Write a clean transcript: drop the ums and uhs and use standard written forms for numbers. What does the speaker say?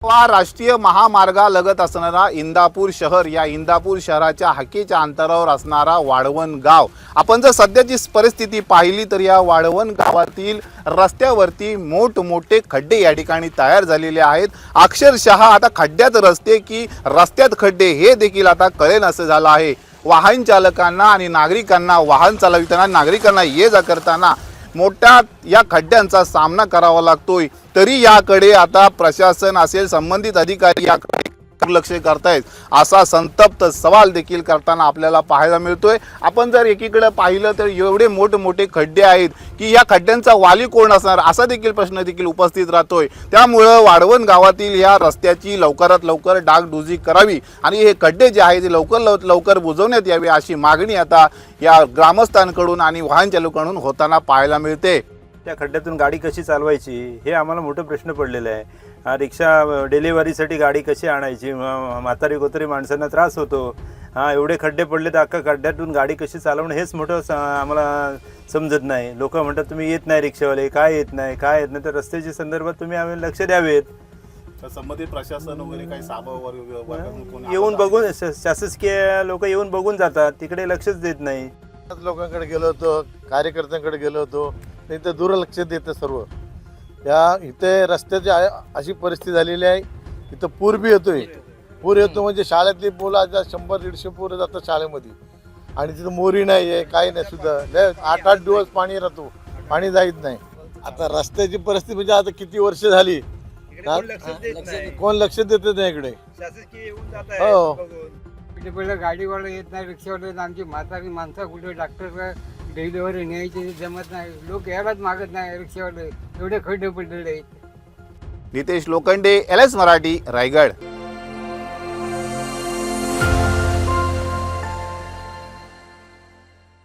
राष्ट्रीय महामार्गालगत असणारा इंदापूर शहर, या इंदापूर शहराच्या हाकेच्या अंतरावर असणारा वाढवण गाव. आपण जर सध्याची परिस्थिती पाहिली तर या वाढवण गावातील रस्त्यावरती मोठमोठे खड्डे या ठिकाणी तयार झालेले आहेत. अक्षरशः आता खड्ड्यात रस्ते की रस्त्यात खड्डे हे देखील आता कळेल असं झालं आहे. वाहन चालकांना आणि नागरिकांना, वाहन चालविताना नागरिकांना ये जा करताना मोठ्या या खड्ड्यांचा सामना करावा लागतोय. तरी याकडे आता प्रशासन असेल, संबंधित अधिकारी याकडे दुर्लक्ष करतायत असा संतप्त सवाल देखील करताना आपल्याला पाहायला मिळतोय. आपण जर एकीकडे पाहिलं तर एवढे मोठमोठे खड्डे आहेत की या खड्ड्यांचा वाली कोण असणार असा देखील प्रश्न देखील उपस्थित राहतोय. त्यामुळं वाढवण गावातील या रस्त्याची लवकरात लवकर डागडुजी करावी आणि हे खड्डे जे आहेत ते लवकर बुजवण्यात यावे अशी मागणी आता या ग्रामस्थांकडून आणि वाहन चालकांकडून होताना पाहायला मिळते. त्या खड्ड्यातून गाडी कशी चालवायची हे आम्हाला मोठं प्रश्न पडलेला आहे. रिक्षा डिलिव्हरीसाठी गाडी कशी आणायची, म्हातारी कोतारी माणसांना त्रास होतो. एवढे खड्डे पडले तर अख्खा खड्ड्यातून गाडी कशी चालवणं हेच मोठं आम्हाला समजत नाही. लोक म्हणतात तुम्ही येत नाही, रिक्षावाले काय येत नाही, काय येत नाही. तर रस्त्याच्या संदर्भात तुम्ही आम्ही लक्ष द्यावेत. संबंधित प्रशासन वगैरे काही येऊन बघून शासकीय लोक येऊन बघून जातात, तिकडे लक्षच देत नाही. लोकांकडे गेलो होतो, कार्यकर्त्यांकडे गेलो होतो, इथं दुर्लक्ष देतं सर्व. या इथे रस्त्याची अशी परिस्थिती झालेली आहे. इथं पूर बी येतोय. पूर येतो म्हणजे शाळेतली मुलं आता 100-150 पोरं जातात शाळेमध्ये आणि तिथं मोरी नाही आहे, काही नाही सुद्धा. 8-8 दिवस पाणी राहतो, पाणी जात नाही. आता रस्त्याची परिस्थिती म्हणजे आता किती वर्ष झाली कोण लक्ष देत नाही इकडे. हो, पहिलं गाडीवाला येत नाही, रिक्षावाला. आमची म्हातारी माणसं कुठे डॉक्टर डिलिव्हरी न्यायची जमत नाही, लोक यायलाच मागत नाही रिक्षावाले. एवढे खड्डे पडलेले आहेत. नितेश लोखंडे, LS मराठी, रायगड.